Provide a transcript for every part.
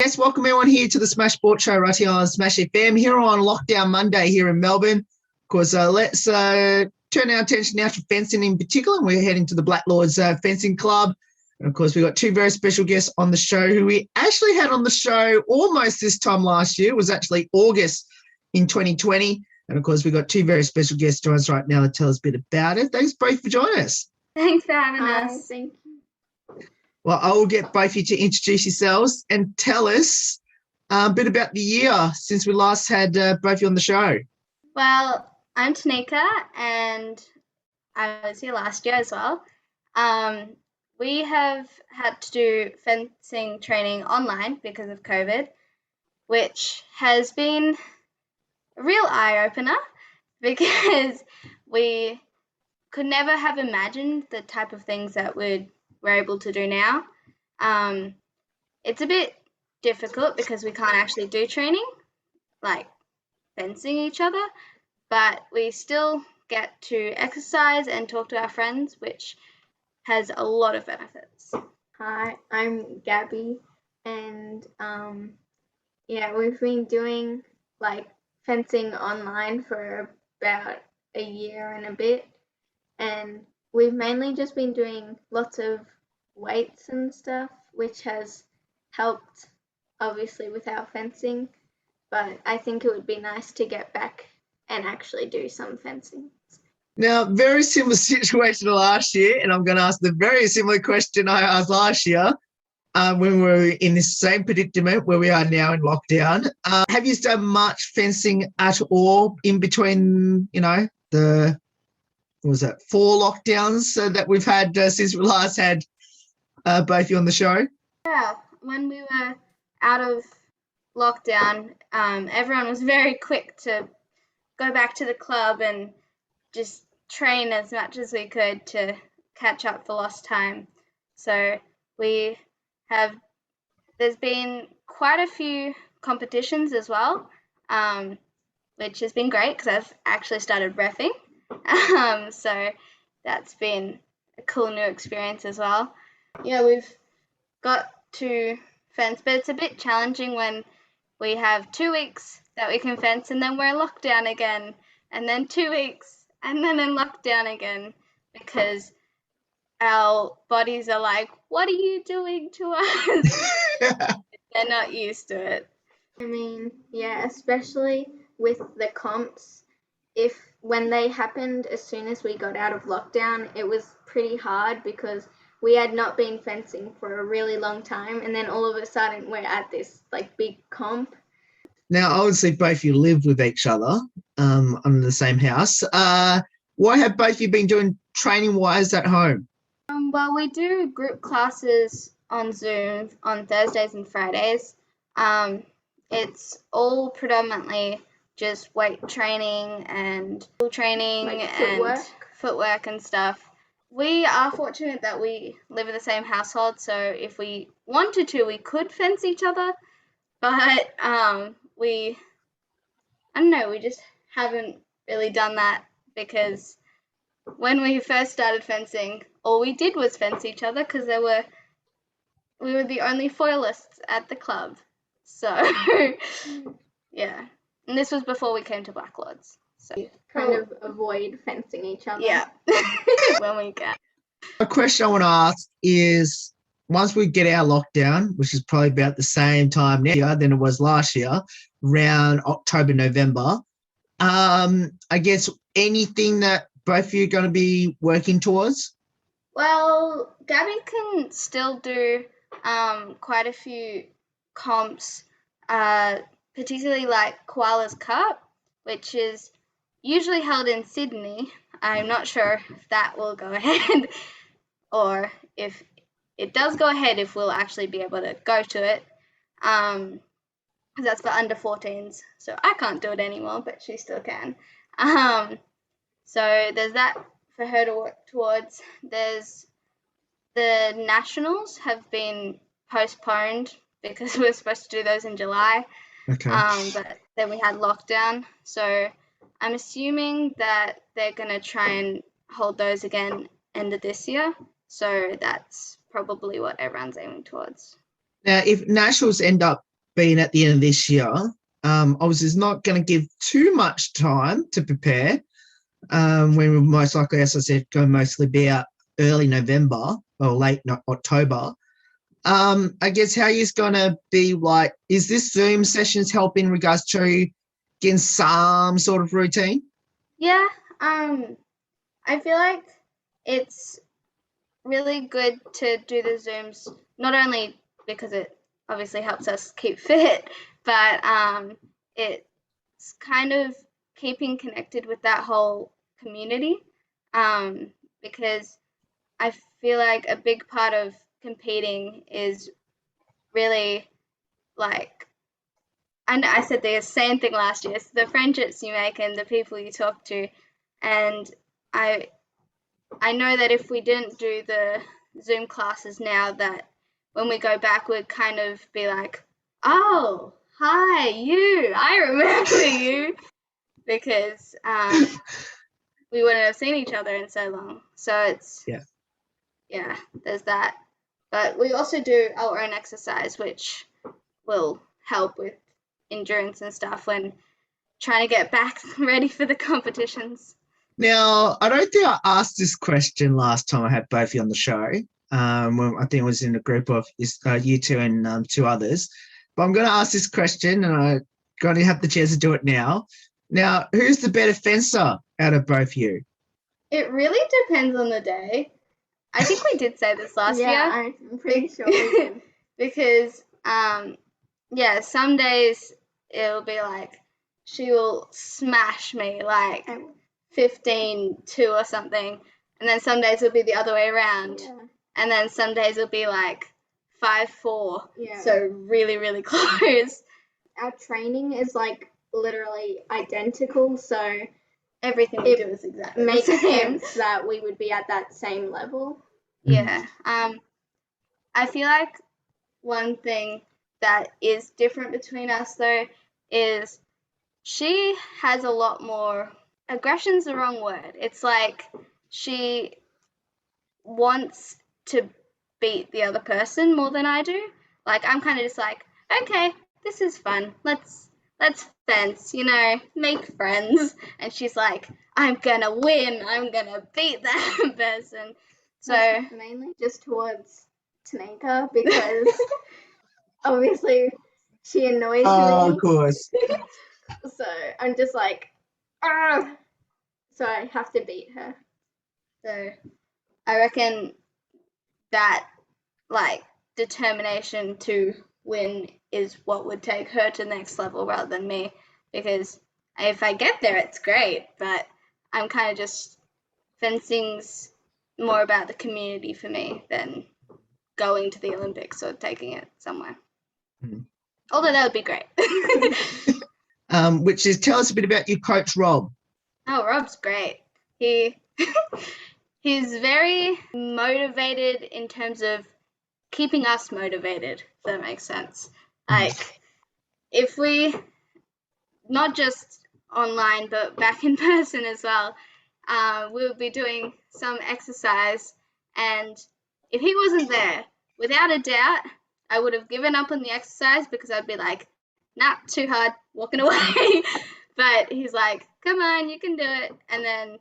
Yes, welcome everyone here to the Smash Sports Show right here on Smash FM here on Lockdown Monday here in Melbourne. Of course, let's turn our attention now to fencing in particular. We're heading to the Blacklords Fencing Club. And, of course, we've got two very special guests on the show who we actually had on the show almost this time last year. It was actually August in 2020. And, of course, we've got two very special guests joining us right now to tell us a bit about it. Thanks both for joining us. Thanks for having us. Thank you. Well, I will get both of you to introduce yourselves and tell us a bit about the year since we last had both of you on the show. Well, I'm Tanika, and I was here last year as well. We have had to do fencing training online because of COVID, which has been a real eye-opener because we could never have imagined the type of things that we're able to do now. It's a bit difficult because we can't actually do training, like fencing each other, but we still get to exercise and talk to our friends, which has a lot of benefits. Hi, I'm Gabby, and we've been doing like fencing online for about a year and a bit, and we've mainly just been doing lots of weights and stuff, which has helped obviously with our fencing, but I think it would be nice to get back and actually do some fencing. Now, very similar situation to last year, and I'm going to ask the very similar question I asked last year when we were in this same predicament where we are now in lockdown. Have you done much fencing at all in between, the 4 lockdowns that we've had since we last had both of you on the show? Yeah, when we were out of lockdown, everyone was very quick to go back to the club and just train as much as we could to catch up for lost time. So there's been quite a few competitions as well, which has been great because I've actually started reffing. So that's been a cool new experience as well. Yeah, we've got to fence, but it's a bit challenging when we have 2 weeks that we can fence and then we're in lockdown again, and then 2 weeks and then in lockdown again, because our bodies are like, what are you doing to us? They're not used to it. I mean, yeah, especially with the comps, when they happened as soon as we got out of lockdown, it was pretty hard because we had not been fencing for a really long time, and then all of a sudden we're at this like big comp. Now, obviously, both of you live with each other under the same house. What have both of you been doing training-wise at home? Well, we do group classes on Zoom on Thursdays and Fridays. It's all predominantly just weight training and training and footwork and stuff. We are fortunate that we live in the same household, so if we wanted to, we could fence each other, but we just haven't really done that because when we first started fencing, all we did was fence each other because we were the only foilists at the club. So, yeah. And this was before we came to Blacklords. So kind of avoid fencing each other. Yeah, when we can. A question I want to ask is, once we get our lockdown, which is probably about the same time now than it was last year, around October, November, I guess anything that both of you are going to be working towards? Well, Gabby can still do quite a few comps, particularly like Koala's Cup, which is usually held in Sydney. I'm not sure if that will go ahead or if it does go ahead, if we'll actually be able to go to it. That's for under 14s, so I can't do it anymore, but she still can. So there's that for her to work towards. There's the nationals have been postponed because we were supposed to do those in July. Okay. But then we had lockdown, so I'm assuming that they're going to try and hold those again end of this year. So that's probably what everyone's aiming towards. Now, if nationals end up being at the end of this year, obviously it's not going to give too much time to prepare. When we'll most likely, as I said, going to mostly be out early November or late October. I guess how you're going to be like, is this Zoom sessions help in regards to getting some sort of routine? Yeah, I feel like it's really good to do the Zooms, not only because it obviously helps us keep fit, but it's kind of keeping connected with that whole community, because I feel like a big part of competing is really like, and I said the same thing last year, so the friendships you make and the people you talk to. And I know that if we didn't do the Zoom classes now, that when we go back, we'd kind of be like, oh, hi, you, I remember you, because we wouldn't have seen each other in so long. So it's, yeah, there's that. But we also do our own exercise, which will help with endurance and stuff when trying to get back ready for the competitions. Now, I don't think I asked this question last time I had both of you on the show. When I think it was in a group of you two and two others. But I'm going to ask this question, and I'm going to have the chance to do it now. Now, who's the better fencer out of both you? It really depends on the day. I think we did say this last year. Yeah, I'm pretty sure we did. Because, yeah, some days it'll be like she will smash me like 15-2 or something, and then some days it'll be the other way around, and then some days it'll be like 5-4. So really, really close. Our training is like literally identical, so everything we do is exactly makes the same. sense that we would be at that same level. Yeah. I feel like one thing that is different between us though is she has a lot more, aggression's the wrong word. It's like she wants to beat the other person more than I do. Like I'm kind of just like, okay, this is fun. Let's fence, make friends. And she's like, I'm gonna win. I'm gonna beat that person. So mainly just towards Tanika because obviously she annoys me. Oh, of course. So I'm just like, ah. So I have to beat her. So I reckon that like determination to win is what would take her to the next level rather than me, because if I get there it's great, but I'm kind of just, fencing's more about the community for me than going to the Olympics or taking it somewhere. Although that would be great. Which is, tell us a bit about your coach, Rob. Oh, Rob's great. He's very motivated in terms of keeping us motivated, if that makes sense. Like, if we, not just online, but back in person as well, we would be doing some exercise, and if he wasn't there, without a doubt, I would have given up on the exercise because I'd be like, nah, too hard, walking away. But he's like, come on, you can do it. And then,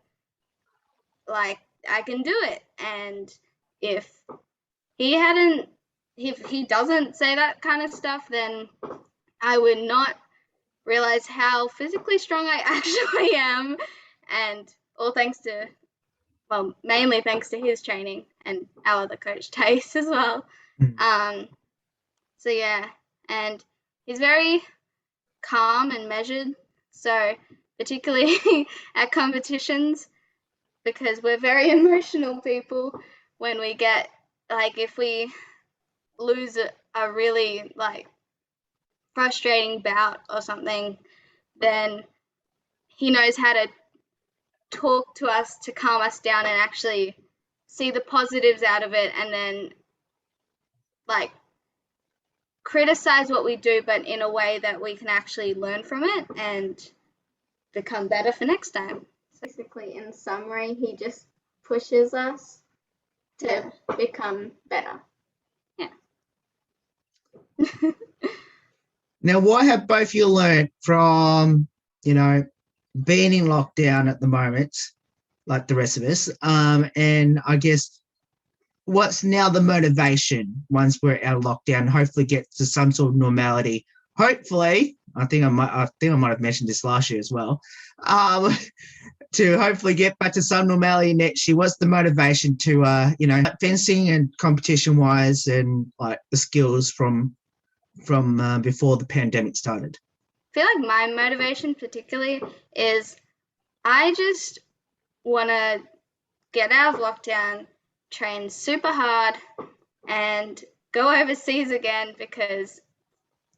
like, I can do it. And if he doesn't say that kind of stuff, then I would not realize how physically strong I actually am. And all thanks to, well, mainly thanks to his training and our other coach, Tace, as well. So yeah, and he's very calm and measured. So particularly at competitions, because we're very emotional people, when we get, like, if we lose a really like frustrating bout or something, then he knows how to talk to us to calm us down and actually see the positives out of it, and then like criticize what we do, but in a way that we can actually learn from it and become better for next time. So basically, in summary, he just pushes us to become better. Yeah. Now, what have both you learned from, being in lockdown at the moment, like the rest of us? And I guess what's now the motivation once we're out of lockdown, hopefully get to some sort of normality. Hopefully, I think I might have mentioned this last year as well. To hopefully get back to some normality next year. What's the motivation to fencing and competition wise and like the skills from before the pandemic started? I feel like my motivation particularly is I just want to get out of lockdown, train super hard, and go overseas again because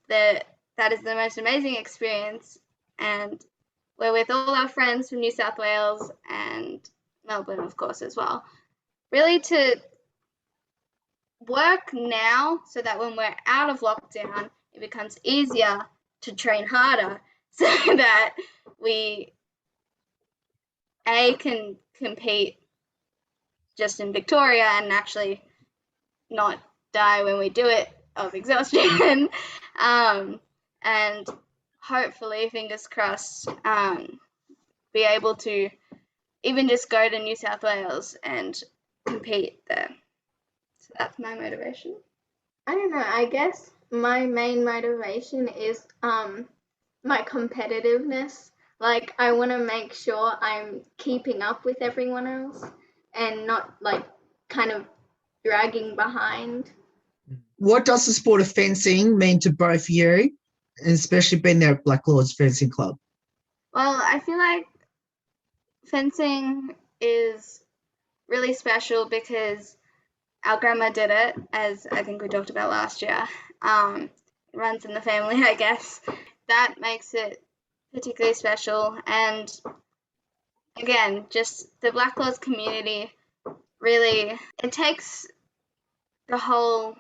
that is the most amazing experience. And we're with all our friends from New South Wales and Melbourne, of course, as well. Really to work now so that when we're out of lockdown, it becomes easier to train harder so that we can compete just in Victoria and actually not die when we do it of exhaustion. And hopefully, fingers crossed, be able to even just go to New South Wales and compete there. So that's my motivation. I don't know. I guess my main motivation is my competitiveness. Like, I want to make sure I'm keeping up with everyone else and not like kind of dragging behind. What does the sport of fencing mean to both you, and especially being there at Blacklords Fencing Club? Well, I feel like fencing is really special because our grandma did it, as I think we talked about last year. It runs in the family, I guess. That makes it particularly special. And again, just the Blacklords community really, it takes the whole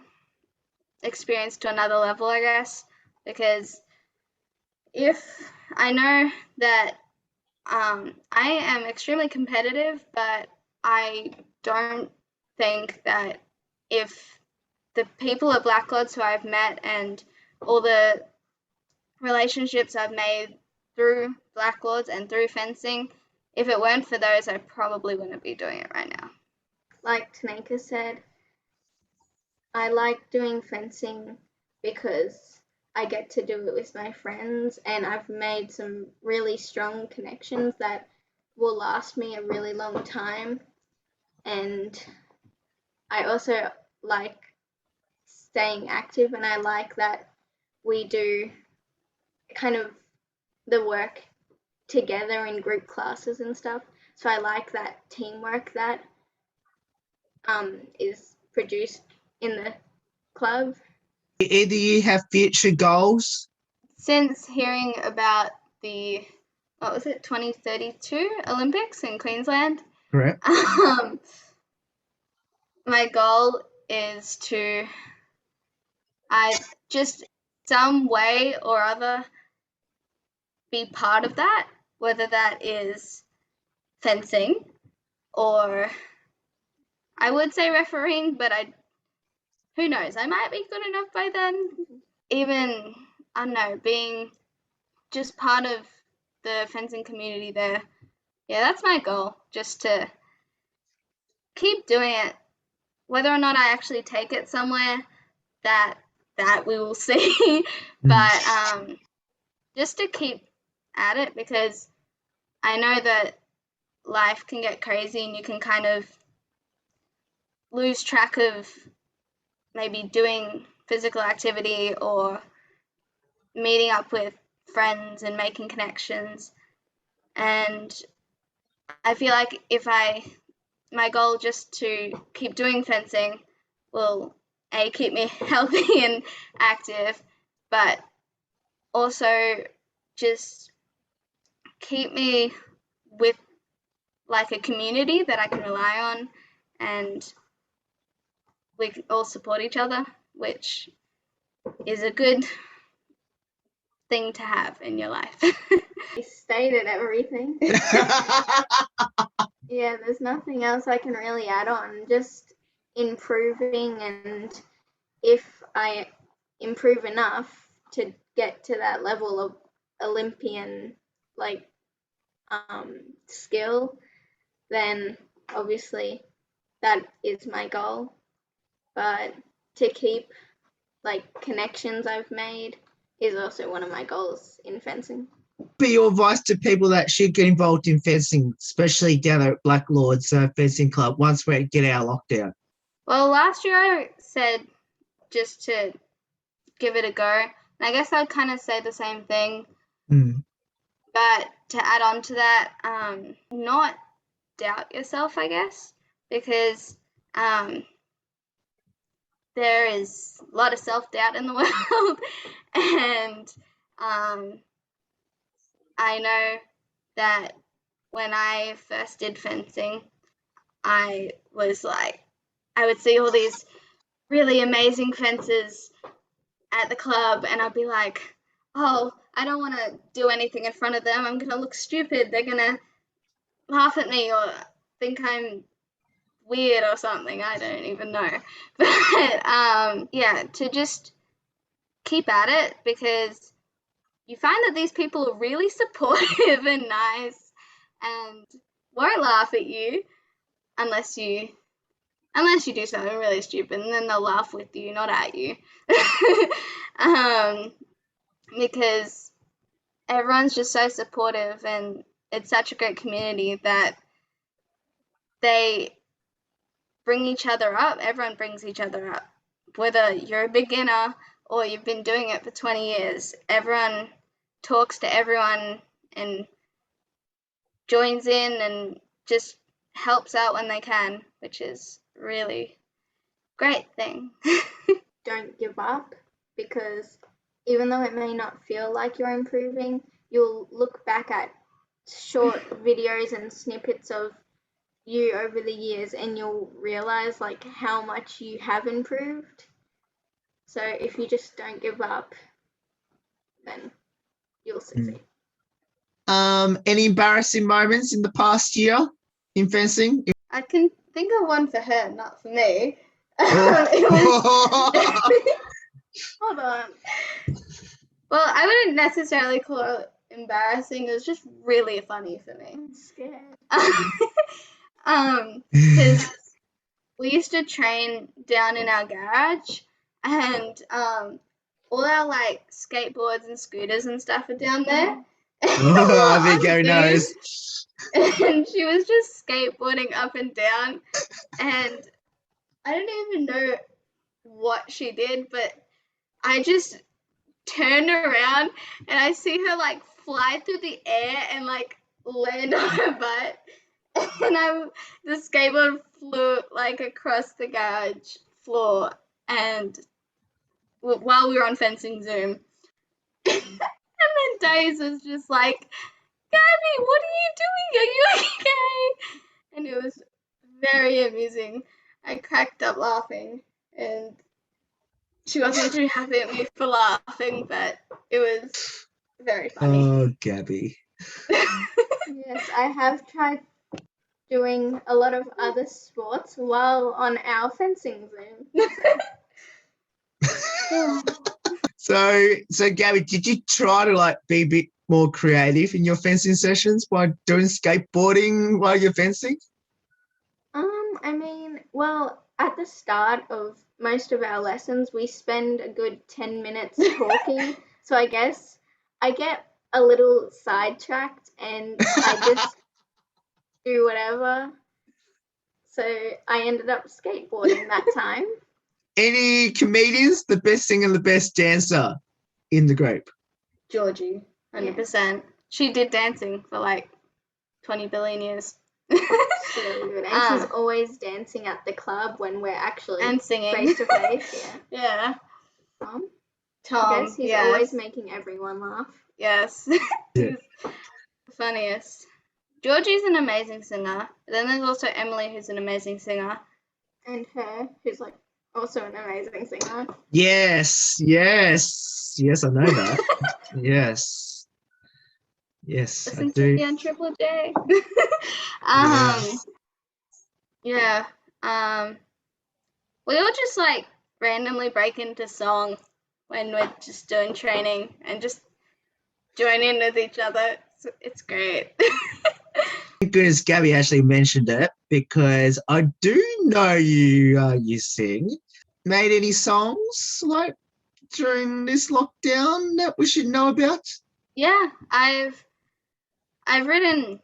experience to another level, I guess, because if I know that I am extremely competitive, but I don't think that if the people at Blacklords who I've met and all the relationships I've made through Blacklords and through fencing, if it weren't for those, I probably wouldn't be doing it right now. Like Tanika said, I like doing fencing because I get to do it with my friends, and I've made some really strong connections that will last me a really long time. And I also like staying active, and I like that we do kind of the work together in group classes and stuff. So I like that teamwork that is produced in the club. Either you have future goals? Since hearing about the, 2032 Olympics in Queensland, Correct. my goal is to just some way or other be part of that, whether that is fencing or I would say refereeing, but who knows? I might be good enough by then. Even, I don't know, being just part of the fencing community there. Yeah, that's my goal, just to keep doing it. Whether or not I actually take it somewhere, that we will see. But just to keep at it, because I know that life can get crazy and you can kind of lose track of maybe doing physical activity or meeting up with friends and making connections. And I feel like if my goal just to keep doing fencing will keep me healthy and active, but also just keep me with like a community that I can rely on, and we can all support each other, which is a good thing to have in your life. You stated everything. Yeah, there's nothing else I can really add on. Just improving, and if I improve enough, to get to that level of Olympian like skill, then obviously that is my goal. But to keep like connections I've made is also one of my goals in fencing. Be your advice to people that should get involved in fencing, especially down at Blacklords Fencing Club once we get our lockdown? Well, last year I said just to give it a go, and I guess I'd kind of say the same thing. But to add on to that, not doubt yourself, I guess, because there is a lot of self-doubt in the world, and I know that when I first did fencing, I was like, I would see all these really amazing fencers at the club, and I'd be like, oh, I don't want to do anything in front of them. I'm going to look stupid. They're going to laugh at me or think I'm weird or something. I don't even know. But yeah, to just keep at it, because you find that these people are really supportive and nice and won't laugh at you unless you do something really stupid, and then they'll laugh with you, not at you. Because everyone's just so supportive, and it's such a great community that they bring each other up. Everyone brings each other up. Whether you're a beginner or you've been doing it for 20 years, everyone talks to everyone and joins in and just helps out when they can, which is really great thing. Don't give up, because even though it may not feel like you're improving, you'll look back at short videos and snippets of you over the years and you'll realize like how much you have improved. So if you just don't give up, then you'll succeed. Any embarrassing moments in the past year in fencing? I can think of one for her, not for me. Hold on. Well, I wouldn't necessarily call it embarrassing. It was just really funny for me. I'm scared. Because we used to train down in our garage, and all our like skateboards and scooters and stuff are down there. I think Gary knows. And she was just skateboarding up and down, and I don't even know what she did, but I just turned around and I see her like fly through the air and like land on her butt, and the skateboard flew like across the garage floor, and while we were on fencing Zoom, and then Daze was just like, Gabby, what are you doing? Are you okay? And it was very amusing. I cracked up laughing, and she wasn't too happy at me for laughing, but it was very funny. Oh, Gabby. Yes, I have tried doing a lot of other sports while on our fencing Zoom. So Gabby, did you try to like be a bit more creative in your fencing sessions by doing skateboarding while you're fencing? I mean, well, at the start of most of our lessons, we spend a good 10 minutes talking. So I guess I get a little sidetracked and I just do whatever. So I ended up skateboarding that time. Any comedians, the best singer, the best dancer in the group? Georgie, 100%. Yeah. She did dancing for like 20 billion years. She's really good. And she's always dancing at the club when we're actually and singing face to face. Yeah. Tom. I guess he's always making everyone laugh. Yes. He's the funniest. Georgie's an amazing singer. Then there's also Emily, who's an amazing singer. And her, who's like also an amazing singer. Yes, I know that. Yes, Listen I do. To me on Triple J. Yeah. We all just like randomly break into song when we're just doing training and just join in with each other. It's great. Good as Gabby actually mentioned it, because I do know you sing. Made any songs like during this lockdown that we should know about? Yeah, I've written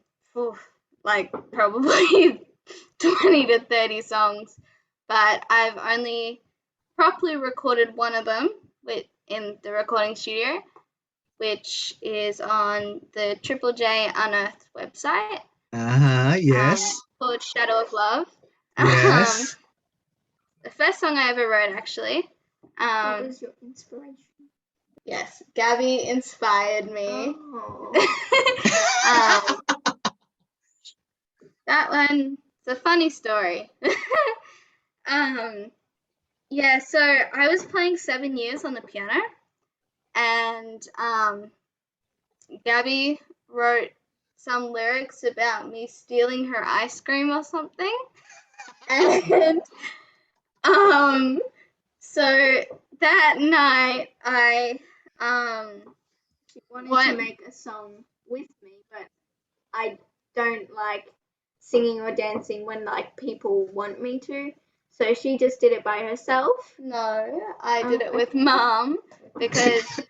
like probably 20 to 30 songs, but I've only properly recorded one of them in the recording studio, which is on the Triple J Unearthed website. Yes. Called Shadow of Love. Yes. The first song I ever wrote, actually. What was your inspiration? Yes, Gabby inspired me. Oh. That one, it's a funny story. Yeah, so I was playing 7 years on the piano, and Gabby wrote some lyrics about me stealing her ice cream or something. And so that night I She wanted to make a song with me, but I don't like singing or dancing when like people want me to. So she just did it by herself. No, I did it with Mum, because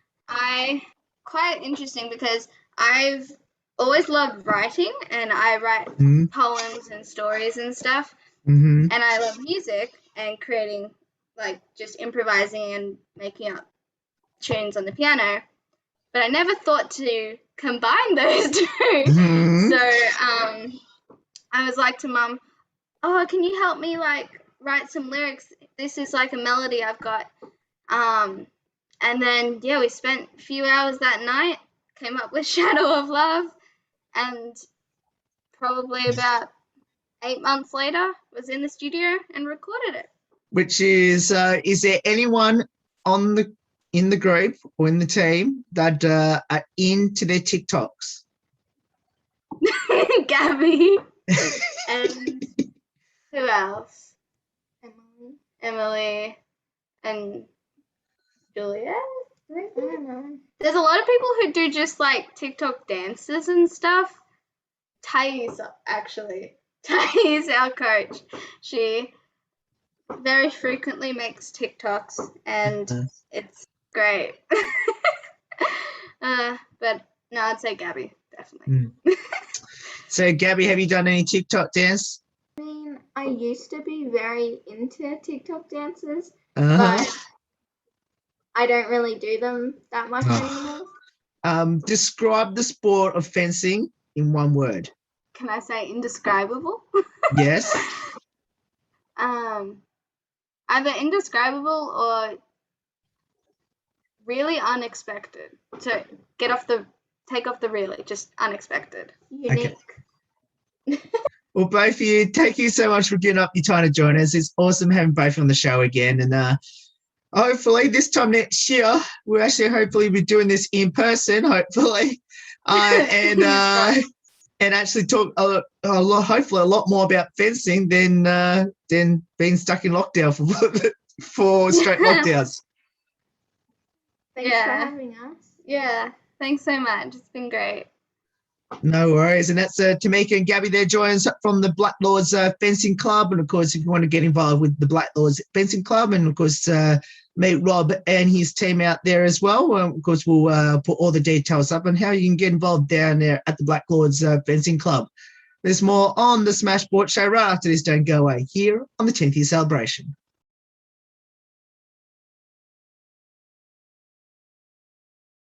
quite interesting, because I've always loved writing, and I write poems and stories and stuff, and I love music and creating, like just improvising and making up tunes on the piano, but I never thought to combine those two. So I was like to Mum, oh, can you help me like write some lyrics? This is like a melody I've got. And then, yeah, we spent a few hours that night, came up with Shadow of Love, and probably about 8 months later was in the studio and recorded it. Which is there anyone in the group or in the team that are into their TikToks? Gabby. And who else? Emily and Julia. I don't know. There's a lot of people who do just like TikTok dances and stuff. Thais, actually. Thais, our coach. She very frequently makes TikToks, and it's great. But no, I'd say Gabby, definitely. So, Gabby, have you done any TikTok dance? I mean, I used to be very into TikTok dances, but I don't really do them that much anymore. Describe the sport of fencing in one word. Can I say indescribable? Yes. Either indescribable or really unexpected. So take off the really, just unexpected. Unique. Okay. Well, both of you, thank you so much for giving up your time to join us. It's awesome having both on the show again. And hopefully this time next year, we'll actually hopefully be doing this in person, hopefully. And actually talk hopefully a lot more about fencing than being stuck in lockdown for straight lockdowns. Thanks for having us. Yeah, thanks so much. It's been great. No worries. And that's Tamika and Gabby. They're joining us from the Blacklords Fencing Club. And, of course, if you want to get involved with the Blacklords Fencing Club and, of course, meet Rob and his team out there as well, of course, we'll put all the details up on how you can get involved down there at the Blacklords Fencing Club. There's more on the Smash Sport Show right after this. Don't go away here on the 10th year celebration.